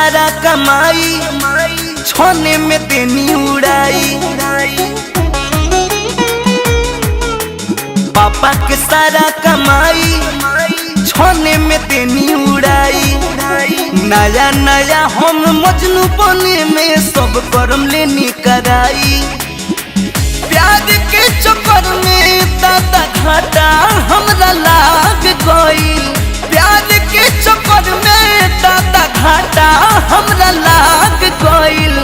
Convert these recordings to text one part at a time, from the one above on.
सारा कमाई छोने में तेनी उड़ाई। पापा के सारा कमाई छोने में तेनी उड़ाई। नया नया हम मजनू बने में सब करम लेनी कराई। प्यार के चक्कर में दादा घाटा हमरा लाग गई। प्यार के चक्कर में दादा घाटा हमरा लाग गईल।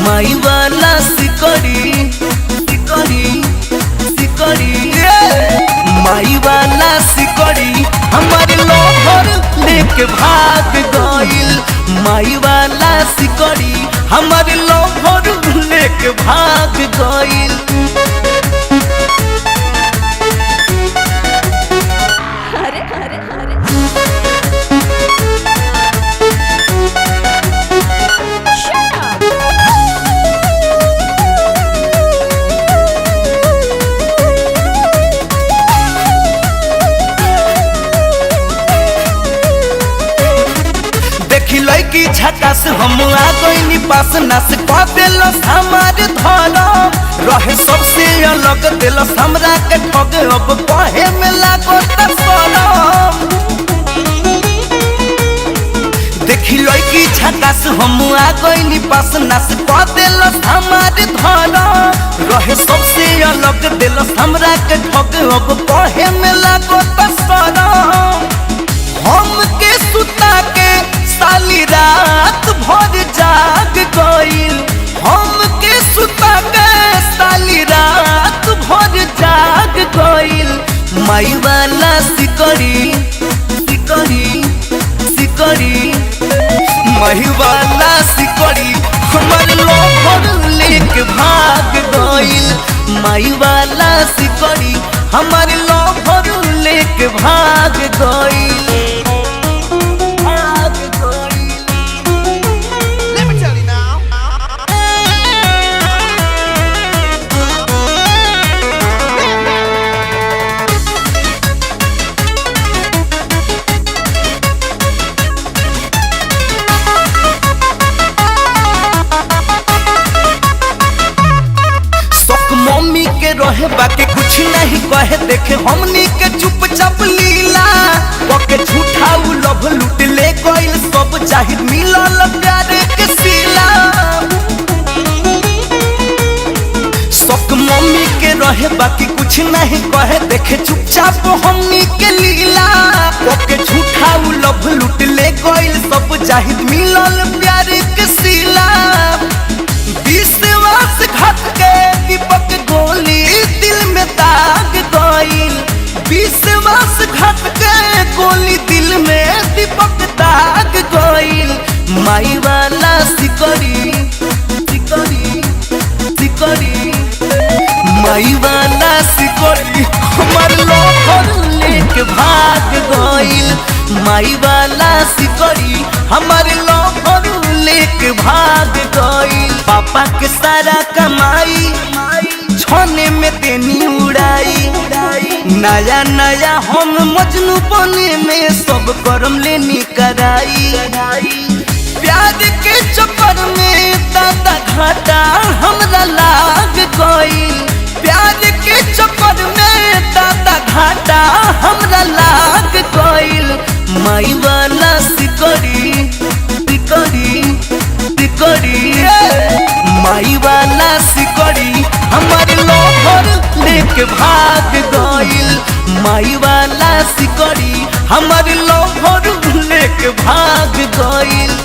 माई वाला सिकड़ी सिकड़ी सिकड़ी माई वाला सिकड़ी हमारे लोहर लेके भाग गईल। माई वाला सिकड़ी हमारे लोहर लेके भाग गईल। लड़की झकास हम आ गई पास नास कह दिलस हमारे धरम रहे सबसे अलग दिलस हमरा के ठग अब कहे में लागो शरम। देखी लड़की झकास हम आ गई पास नास कह दिलस हमारे धरम रहे सबसे अलग दिलस हमरा के ठग अब कहे में लागो शरम। हम के सुता के साली रात भर जाग गईल। हम के सुता के साली रात भर जाग गईल। माई वाला सिकड़ी सिकड़ी सिकड़ी माई वाला सिकड़ी हमारे लोहर लेके भाग गईल। माई वाला सिकड़ी हमारे लोहर लेके भाग गईल। मम्मी के रहे बाकी कुछ नहीं कहे देखे हमनी के चुपचाप लीला के झूठा लभ लूट ले गईल। सब चाहिए मिलल प्यार के सिला। सब मम्मी के रहे बाकी कुछ नहीं कहे देखे चुपचाप हमनी के लीला के झूठा लभ लूट ले गईल। सब चाहिए मिलल प्यार के सिला। विश्वास घट के दीपक गोली दिल में दाग गईल। विश्वास घट के गोली दिल में दीपक दाग गईल। माई वाला सिकड़ी सिकड़ी सिकड़ी माई वाला सिकड़ी हमार लोहर लेके भाग गईल। माई वाला सिकड़ी हमारे लोहर लेके भाग गईल। पापा के सारा कमाई छोने में तेनी उड़ाई। नया नया हम मजनू बने में सब करम लेनी कराई। प्यार के चक्कर में दादा घाटा हमरा लाग गईल। प्यार के चक्कर में दादा घाटा हमरा लाग गईल। माई वाला सिकड़ी सिकड़ी सिकड़ी माई वाला सिकड़ी हमारे लोहर लेके भाग गईल। माई वाला सिकड़ी हमारे लोहर लेके भाग गईल।